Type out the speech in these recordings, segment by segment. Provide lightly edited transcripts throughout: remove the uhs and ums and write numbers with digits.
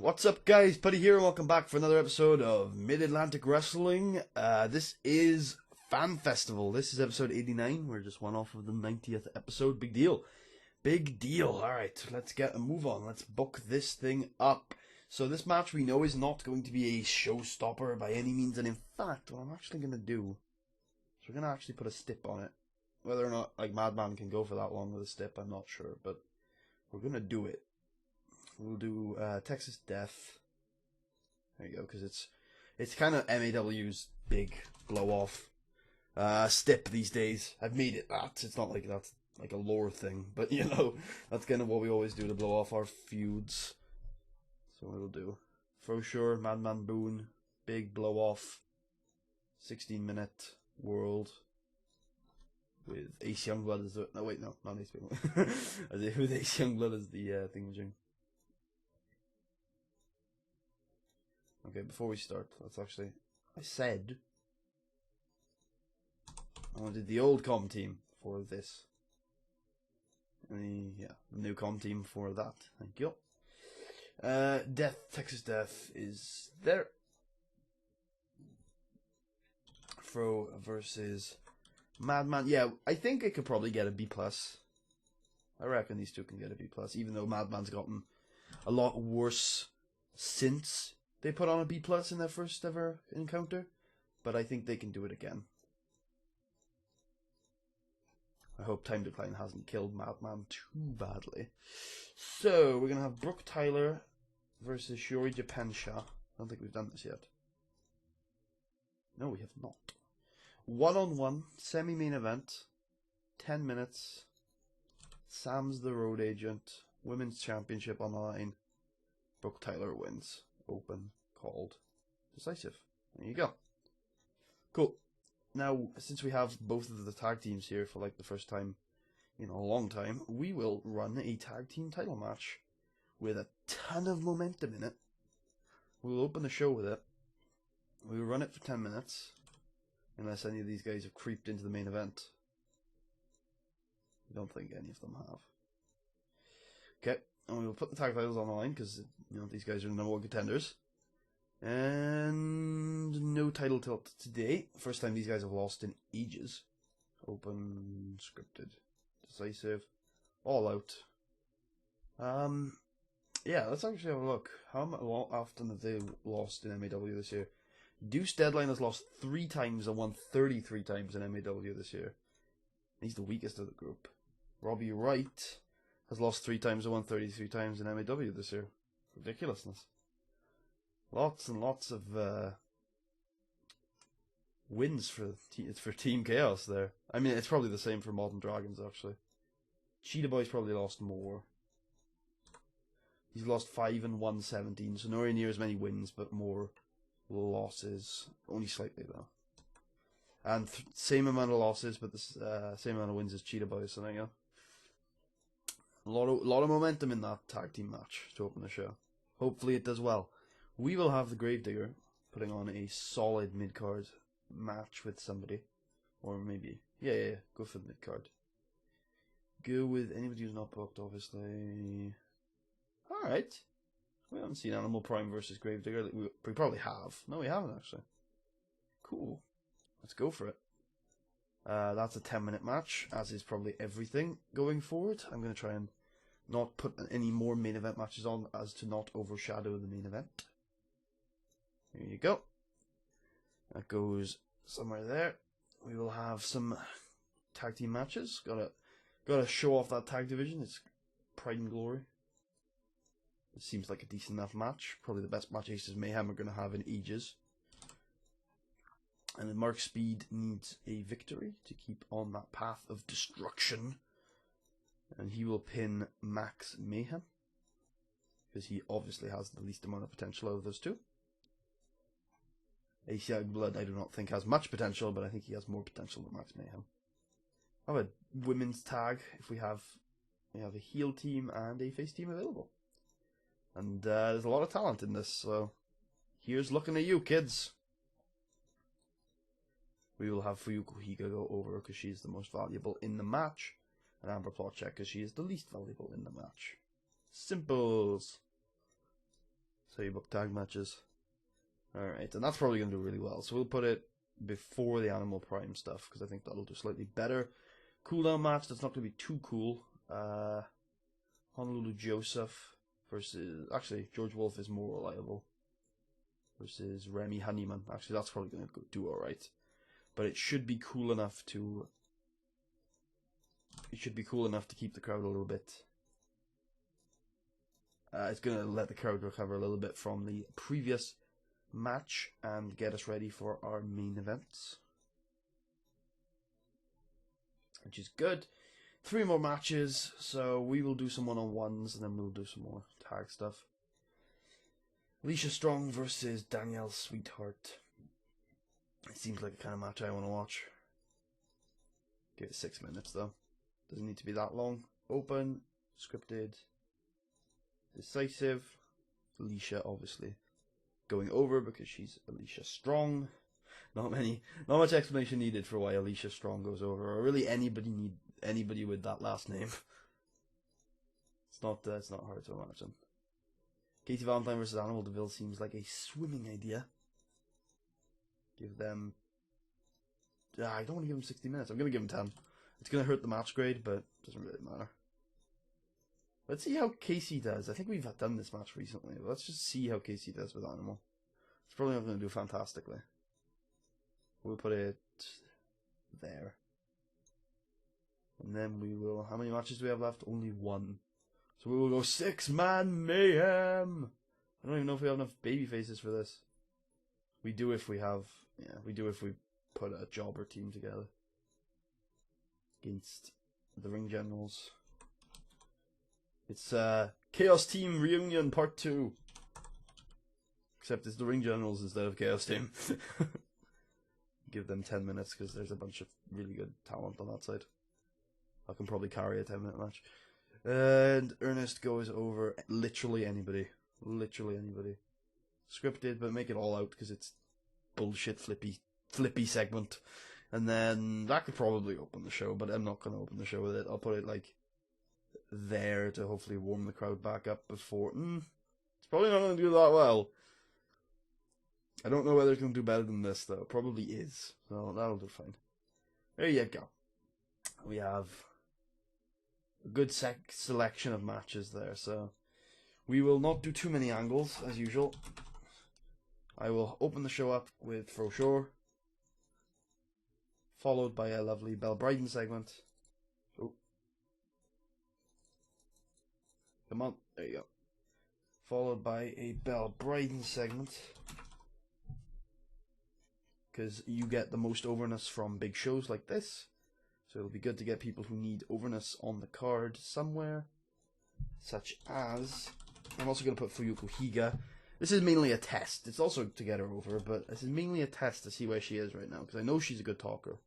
What's up, guys? Putty here, and welcome back for another episode of Mid-Atlantic Wrestling. This is Fan Festival. This is episode 89. We're just one off of the 90th episode. Big deal. Big deal. Alright, let's get a move on. Let's book this thing up. So this match we know is not going to be a showstopper by any means, and in fact, what I'm actually going to do is we're going to actually put a stip on it. Whether or not, like, Madman can go for that long with a stip, I'm not sure, but we're going to do it. We'll do Texas Death. There you go, because it's kind of MAW's big blow-off stip these days. I've made it that. It's not like that's like a lore thing, but you know, that's kind of what we always do to blow off our feuds. So we'll do For Sure, Madman Boone, big blow-off, 16-minute world with Ace Youngblood as the... No, wait, no, not Ace Youngblood. With Ace Youngblood as the thingamajig. Okay, before we start, let's actually... I said I wanted the old comm team for this. And the new comm team for that. Thank you. Texas Death is there. Fro versus Madman. Yeah, I think it could probably get a B+. I reckon these two can get a B+, even though Madman's gotten a lot worse since they put on a B+ in their first ever encounter, but I think they can do it again. I hope Time Decline hasn't killed Madman too badly. So, we're going to have Brooke Tyler versus Shiori Japensha. I don't think we've done this yet. No, we have not. 1-on-1, semi-main event, 10 minutes. Sam's the road agent, Women's Championship on the line. Brooke Tyler wins. Open, called, decisive. There you go. Cool. Now, since we have both of the tag teams here for like the first time in a long time, we will run a tag team title match with a ton of momentum in it. We'll open the show with it. We'll run it for 10 minutes, unless any of these guys have creeped into the main event. I don't think any of them have. Okay. And we'll put the tag titles on the line because, you know, these guys are the number one contenders. And no title tilt today. First time these guys have lost in ages. Open, scripted, decisive, all out. Yeah, let's actually have a look. How often have they lost in MAW this year? Deuce Deadline has lost 3 times and won 33 times in MAW this year. He's the weakest of the group. Robbie Wright has lost 3 times and won 33 times in MAW this year. Ridiculousness. Lots and lots of wins for Team Chaos there. I mean, it's probably the same for Modern Dragons, actually. Cheetah Boy's probably lost more. He's lost 5 and won 17, so nowhere near as many wins, but more losses. Only slightly, though. And same amount of losses, but the same amount of wins as Cheetah Boy, so there you go. A lot of momentum in that tag team match to open the show. Hopefully it does well. We will have the Gravedigger putting on a solid mid-card match with somebody. Or maybe... Yeah, go for the mid-card. Go with anybody who's not booked, obviously. Alright. We haven't seen Animal Prime versus Gravedigger. We probably have. No, we haven't, actually. Cool. Let's go for it. That's a 10-minute match, as is probably everything going forward. I'm going to try and not put any more main event matches on, as to not overshadow the main event. There you go. That goes somewhere there. We will have some tag team matches. Gotta show off that tag division. It's Pride and Glory. It seems like a decent enough match. Probably the best match Aces Mayhem are going to have in ages. And then Mark Speed needs a victory to keep on that path of destruction. And he will pin Max Mayhem, because he obviously has the least amount of potential out of those two. Ace Youngblood I do not think has much potential, but I think he has more potential than Max Mayhem. I have a women's tag if we have a heel team and a face team available. And there's a lot of talent in this, so here's looking at you, kids. We will have Fuyuko Higa go over because she is the most valuable in the match, and Amber Plotcheck because she is the least valuable in the match. Simples. So you book tag matches. Alright, and that's probably going to do really well. So we'll put it before the Animal Prime stuff, because I think that'll do slightly better. Cooldown match, that's not going to be too cool. Honolulu Joseph versus... Actually, George Wolf is more reliable. Versus Remy Honeyman. Actually, that's probably going to do alright. But it should be cool enough to... It should be cool enough to keep the crowd a little bit... it's going to let the crowd recover a little bit from the previous match and get us ready for our main events, which is good. 3 more matches, so we will do some one-on-ones and then we'll do some more tag stuff. Alicia Strong versus Danielle Sweetheart. It seems like the kind of match I want to watch. Give it 6 minutes though. Doesn't need to be that long. Open, scripted, decisive. Alicia obviously going over because she's Alicia Strong. Not much explanation needed for why Alicia Strong goes over, or really anybody with that last name. It's not hard to imagine. Katie Valentine versus Animal DeVille seems like a swimming idea. Give them... I don't want to give them 60 minutes. I'm going to give them 10. It's going to hurt the match grade, but it doesn't really matter. Let's see how Casey does. I think we've done this match recently. But let's just see how Casey does with Animal. It's probably not going to do fantastically. We'll put it there. And then we will... How many matches do we have left? Only 1. So we will go 6-man mayhem! I don't even know if we have enough baby faces for this. We do if we have... Yeah, we do if we put a jobber team together. Against the Ring Generals. It's Chaos Team Reunion Part 2. Except it's the Ring Generals instead of Chaos Team. Give them 10 minutes because there's a bunch of really good talent on that side. I can probably carry a 10-minute match. And Ernest goes over literally anybody. Literally anybody. Scripted, but make it all out because it's bullshit flippy segment. And then that could probably open the show, but I'm not going to open the show with it. I'll put it like there to hopefully warm the crowd back up before. It's probably not going to do that well. I don't know whether it's going to do better than this, though. It probably is. So that'll do fine. There you go. We have a good selection of matches there. So we will not do too many angles, as usual. I will open the show up with Fro Shore, followed by a lovely Belle Bryden segment. Oh. Come on. There you go. Followed by a Belle Bryden segment. Because you get the most overness from big shows like this. So it'll be good to get people who need overness on the card somewhere. Such as... I'm also going to put Fuyuko Higa. This is mainly a test. It's also to get her over, but this is mainly a test to see where she is right now. Because I know she's a good talker.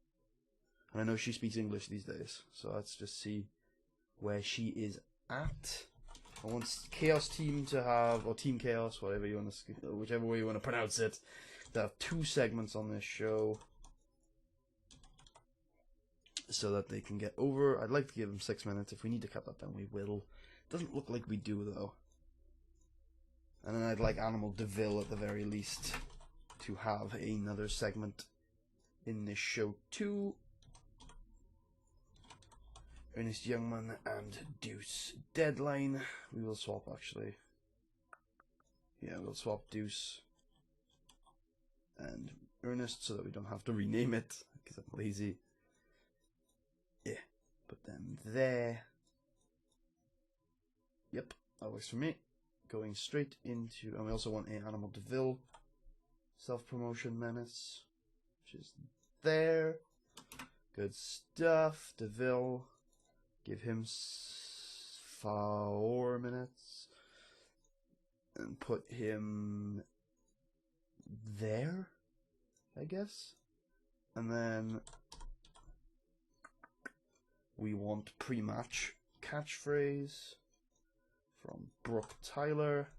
And I know she speaks English these days. So let's just see where she is at. I want Chaos Team to have... Or Team Chaos, whatever you want to... Whichever way you want to pronounce it. To have 2 segments on this show so that they can get over. I'd like to give them 6 minutes. If we need to cut that down, we will. Doesn't look like we do, though. And then I'd like Animal DeVille at the very least to have another segment in this show too. Ernest Youngman and Deuce Deadline. We will swap, actually. Yeah, we'll swap Deuce and Ernest so that we don't have to rename it because I'm lazy. Yeah, put them there. Yep, that works for me. Going straight into, and we also want a Animal DeVille self-promotion menace, which is there. Good stuff. DeVille, give him 4 minutes and put him there, I guess. And then we want pre-match catchphrase from Brooke Tyler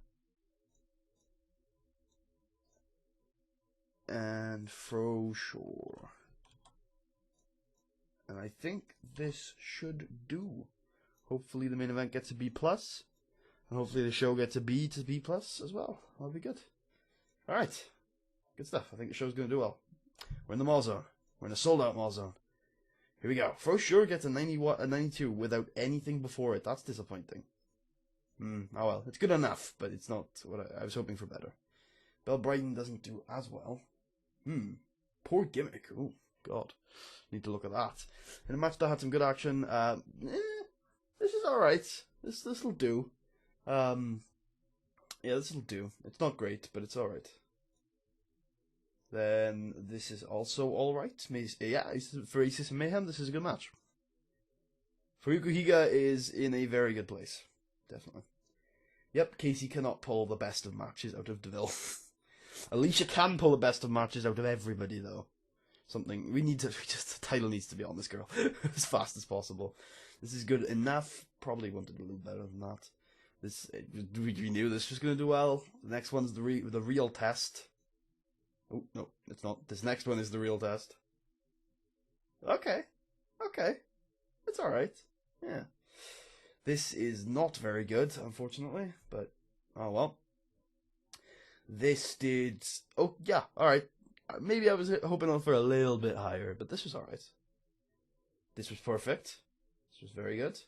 and Fro Shore. And I think this should do. Hopefully the main event gets a B+. And hopefully the show gets a B to B plus as well. That'll be good. Alright. Good stuff. I think the show's going to do well. We're in the mall zone. We're in a sold out mall zone. Here we go. For sure gets a 92 without anything before it. That's disappointing. Oh well. It's good enough, but it's not what I was hoping for better. Bell Brighton doesn't do as well. Poor gimmick. Oh, God. Need to look at that. In a match that had some good action, this is alright. This'll do. Yeah, this'll do. It's not great, but it's alright. Then this is also alright. Yeah, for Aces and Mayhem, this is a good match. Furuko Higa is in a very good place. Definitely. Yep, Casey cannot pull the best of matches out of Deville. Alicia can pull the best of matches out of everybody, though. The title needs to be on this girl as fast as possible. This is good enough. Probably wanted a little better than that. We knew this was going to do well. The next one's the real test. Oh, no, it's not. This next one is the real test. Okay. It's alright. Yeah. This is not very good, unfortunately, but oh well. This did... Oh, yeah, alright. Maybe I was hoping for a little bit higher, but this was alright. This was perfect. This was very good.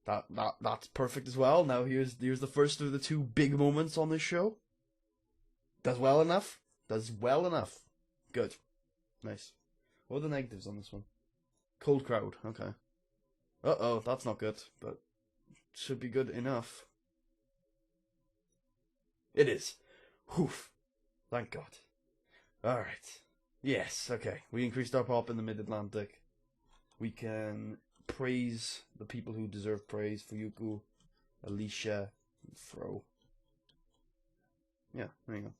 That's perfect as well. Now here's the first of the two big moments on this show. Does well enough. Good. Nice. What are the negatives on this one? Cold crowd. Okay. Uh-oh, that's not good, but should be good enough. It is. Whew. Thank God. Alright. Yes, okay. We increased our pop in the Mid-Atlantic. We can praise the people who deserve praise. Fuyuku, Alicia, and Fro. Yeah, there you go.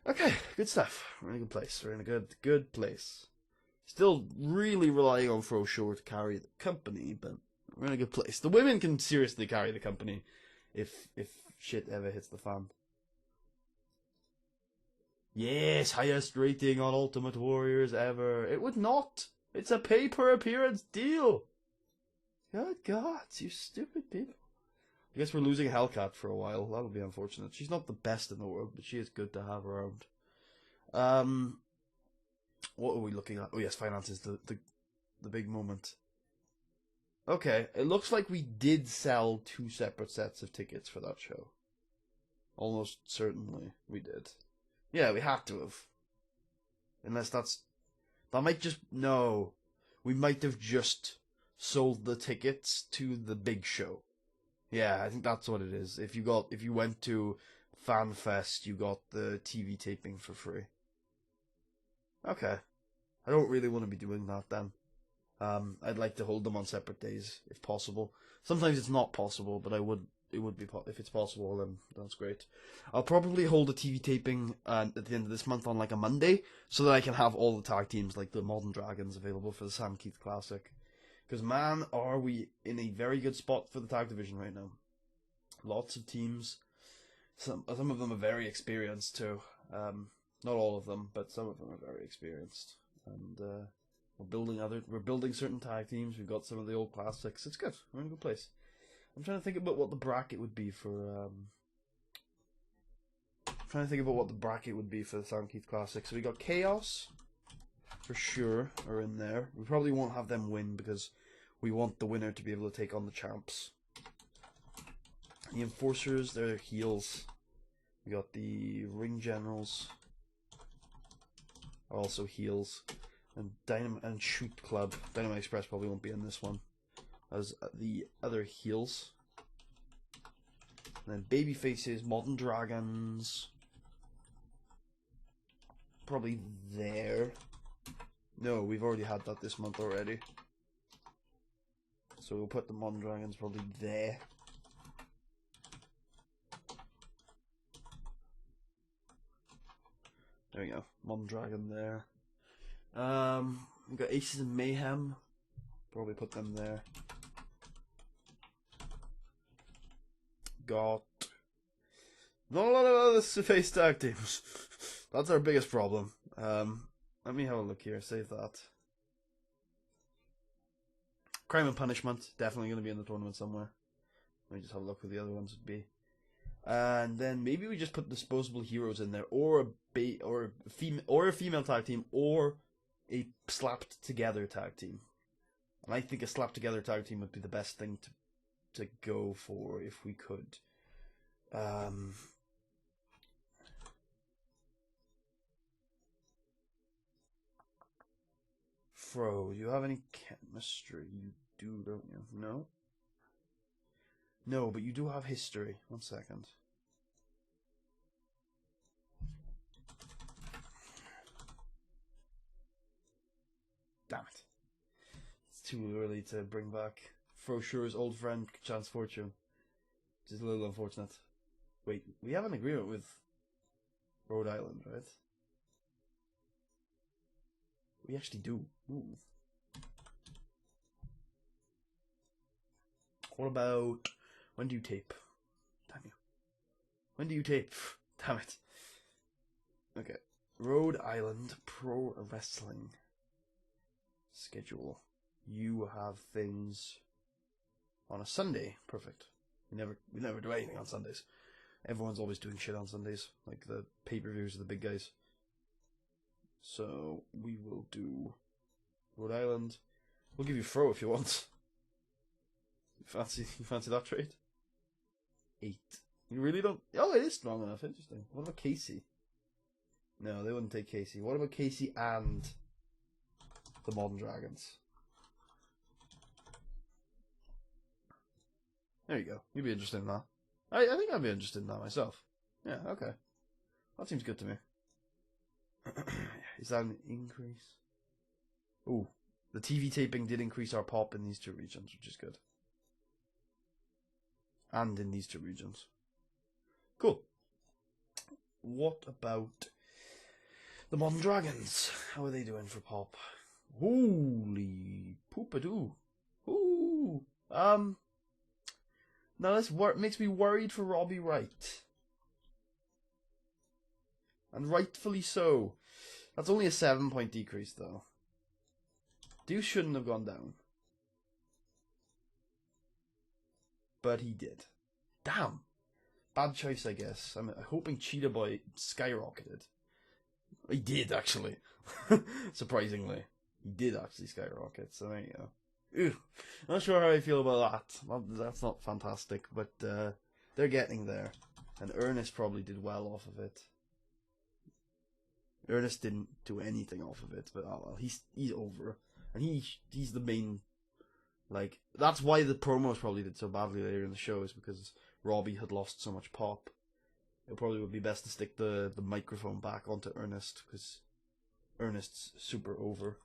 Okay, good stuff. We're in a good place. We're in a good place. Still really relying on Fro Shore to carry the company, but we're in a good place. The women can seriously carry the company if shit ever hits the fan. Yes, highest rating on Ultimate Warriors ever. It would not. It's a pay-per-appearance deal. Good God, you stupid people. I guess we're losing Hellcat for a while. That'll be unfortunate. She's not the best in the world, but she is good to have around. What are we looking at? Oh yes, finances, the big moment. Okay, it looks like we did sell 2 separate sets of tickets for that show. Almost certainly we did. Yeah, we had to have. Unless that might just... No. We might have just sold the tickets to the big show. Yeah, I think that's what it is. If you went to FanFest, you got the TV taping for free. Okay. I don't really want to be doing that then. I'd like to hold them on separate days, if possible. Sometimes it's not possible, but it would be, if it's possible, then that's great. I'll probably hold a TV taping at the end of this month on like a Monday, so that I can have all the tag teams, like the Modern Dragons, available for the Sam Keith Classic. Because man, are we in a very good spot for the tag division right now. Lots of teams. Some of them are very experienced too. Not all of them, but some of them are very experienced. And we're building certain tag teams. We've got some of the old classics. It's good. We're in a good place. I'm trying to think about what the bracket would be for. The Sam Keith Classic. So we got Chaos, for sure, are in there. We probably won't have them win because we want the winner to be able to take on the champs. The Enforcers, they're heels. We got the Ring Generals, also heels, and Shoot Club. Dynamite Express probably won't be in this one, as the other heels. And then baby faces, Modern Dragons, probably there. No, we've already had that this month already. So we'll put the Modern Dragons probably there. There we go, Modern Dragon there. We've got Aces and Mayhem. Probably put them there. Got not a lot of other face tag teams. That's our biggest problem. Let me have a look here. Save that. Crime and Punishment, definitely going to be in the tournament somewhere. Let me just have a look who the other ones would be. And then maybe we just put Disposable Heroes in there, or a female tag team, or a slapped together tag team. And I think a slapped together tag team would be the best thing to go for if we could. Fro, you have any chemistry? You do, don't you? No? No, but you do have history. 1 second. Damn it. It's too early to bring back Froshure's old friend, Chance Fortune. Which is a little unfortunate. Wait, we have an agreement with Rhode Island, right? We actually do. Ooh. What about... When do you tape? Damn you. When do you tape? Damn it. Okay. Rhode Island Pro Wrestling schedule. You have things on a Sunday. Perfect. We never do anything on Sundays. Everyone's always doing shit on Sundays. Like the pay-per-views of the big guys. So we will do Rhode Island. We'll give you Fro if you want. You fancy that trade? 8. You really don't? Oh, it is strong enough. Interesting. What about Casey? No, they wouldn't take Casey. What about Casey and the Modern Dragons? There you go. You'd be interested in that. I think I'd be interested in that myself. Yeah, okay. That seems good to me. Is that an increase? Ooh, the TV taping did increase our pop in these 2 regions, which is good. And in these 2 regions. Cool. What about the Modern Dragons? How are they doing for pop? Holy poopadoo. Ooh. Now this makes me worried for Robbie Wright. And rightfully so. That's only a 7-point decrease, though. Deuce shouldn't have gone down. But he did. Damn. Bad choice, I guess. I'm hoping Cheetah Boy skyrocketed. He did, actually. Surprisingly. He did actually skyrocket, so there you go. Ew. Not sure how I feel about that. Well, that's not fantastic, but they're getting there. And Ernest probably did well off of it. Ernest didn't do anything off of it, but oh well, he's over. And he's the main, like, that's why the promos probably did so badly later in the show, is because Robbie had lost so much pop. It probably would be best to stick the microphone back onto Ernest, because Ernest's super over.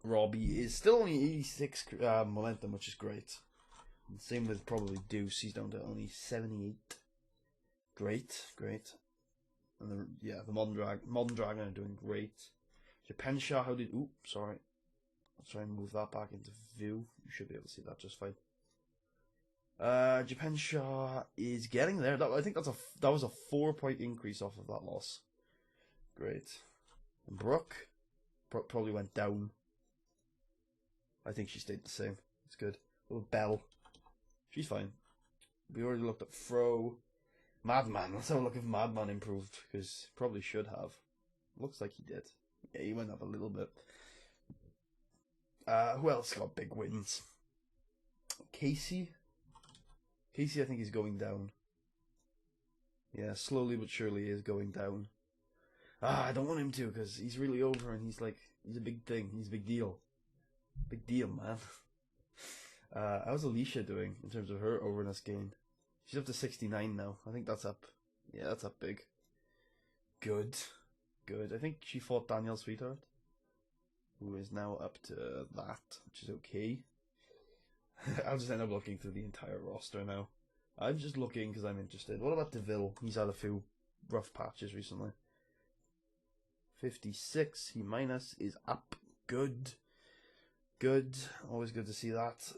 Robbie is still only 86 momentum, which is great. And same with probably Deuce, he's down to only 78. Great. And the Modern Dragon are doing great. Japensha, how did... Ooh, sorry. Let's try and move that back into view. You should be able to see that just fine. Japensha is getting there. I think that was a 4-point increase off of that loss. Great. And Brooke probably went down. I think she stayed the same. It's good. Little Belle. She's fine. We already looked at Fro. Madman. Let's have a look if Madman improved, because probably should have. Looks like he did. Yeah, he went up a little bit. Who else got big wins? Casey, I think he's going down. Yeah, slowly but surely he is going down. I don't want him to, because he's really over, and he's a big thing. He's a big deal. Big deal, man. How's Alicia doing in terms of her overness gain? She's up to 69 now. I think that's up. Yeah, that's up big. Good. I think she fought Danielle Sweetheart, who is now up to that, which is okay. I'll just end up looking through the entire roster now. I'm just looking because I'm interested. What about DeVille? He's had a few rough patches recently. 56, he minus is up. Good. Always good to see that.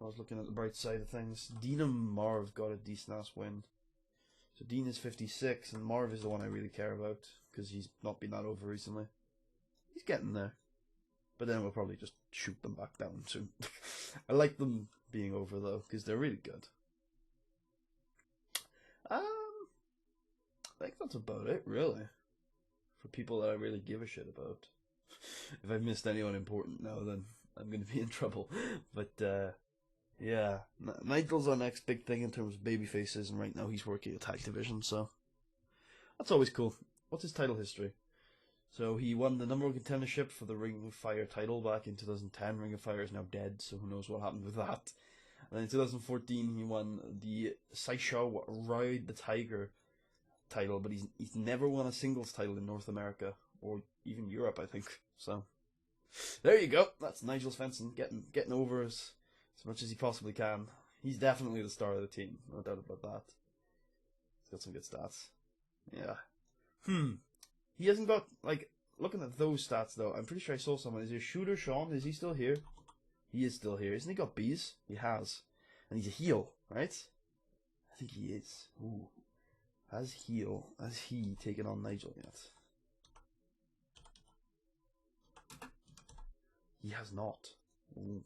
I was looking at the bright side of things. Dean and Marv got a decent ass win. So Dean is 56, and Marv is the one I really care about, because he's not been that over recently. He's getting there. But then we'll probably just shoot them back down soon. I like them being over, though, because they're really good. I think that's about it, really. For people that I really give a shit about. If I've missed anyone important now, then I'm going to be in trouble. But, yeah. Nigel's our next big thing in terms of baby faces, and right now he's working at Tag Division, so that's always cool. What's his title history? So he won the number one contendership for the Ring of Fire title back in 2010. Ring of Fire is now dead, so who knows what happened with that. And then in 2014 he won the Saishou Ride the Tiger title, but he's never won a singles title in North America, or even Europe, I think. So there you go. That's Nigel Svensson getting over as much as he possibly can. He's definitely the star of the team, no doubt about that. He's got some good stats. Yeah. He hasn't got, like, looking at those stats, though, I'm pretty sure I saw someone. Is it Shooter Sean? Is he still here? He is still here. Isn't he got bees? He has. And he's a heel, right? I think he is. Ooh. Has he taken on Nigel yet? He has not. Ooh.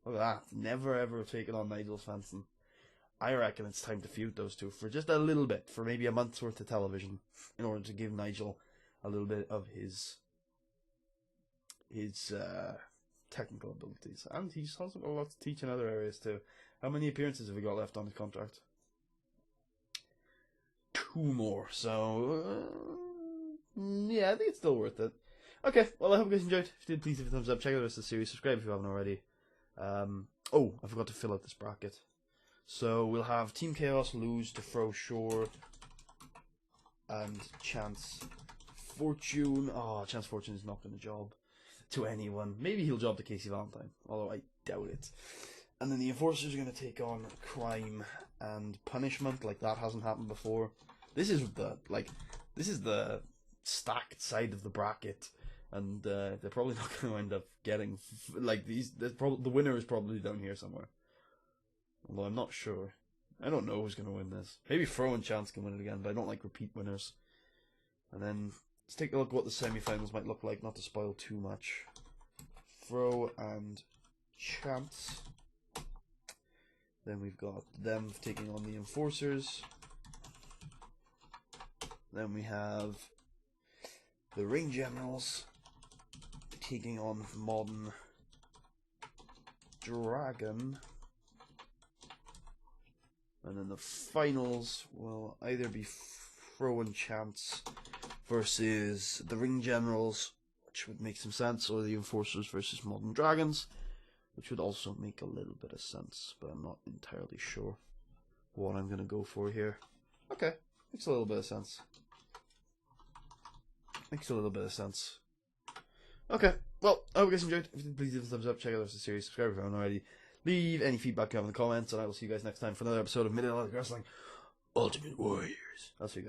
Look at that. Never ever taken on Nigel Svensson. I reckon it's time to feud those two for just a little bit, for maybe a month's worth of television, in order to give Nigel a little bit of his technical abilities. And he's also got a lot to teach in other areas too. How many appearances have we got left on his contract? 2 more, so yeah, I think it's still worth it. Okay, well, I hope you guys enjoyed. If you did, please leave a thumbs up, check out the rest of the series, subscribe if you haven't already. Oh, I forgot to fill out this bracket. So we'll have Team Chaos lose to Fro Shore and Chance Fortune. Oh, Chance Fortune is not going to job to anyone. Maybe he'll job to Casey Valentine, although I doubt it. And then the Enforcers are going to take on Crime and Punishment, like that hasn't happened before. This is the stacked side of the bracket, and they're probably not going to end up getting like these. The winner is probably down here somewhere. Although I'm not sure. I don't know who's going to win this. Maybe Fro and Chance can win it again, but I don't like repeat winners. And then let's take a look at what the semi-finals might look like, not to spoil too much. Fro and Chance. Then we've got them taking on the Enforcers. Then we have the Ring Generals taking on Modern Dragon. And then the finals will either be Fro and Chance versus the Ring Generals, which would make some sense, or the Enforcers versus Modern Dragons, which would also make a little bit of sense, but I'm not entirely sure what I'm going to go for here. Okay, makes a little bit of sense. Makes a little bit of sense. Okay, well, I hope you guys enjoyed. If you did, please give a thumbs up, check out the rest of the series, subscribe if you haven't already. Leave any feedback down in the comments, and I will see you guys next time for another episode of Mid-Atlantic Wrestling Ultimate Warriors. I'll see you guys.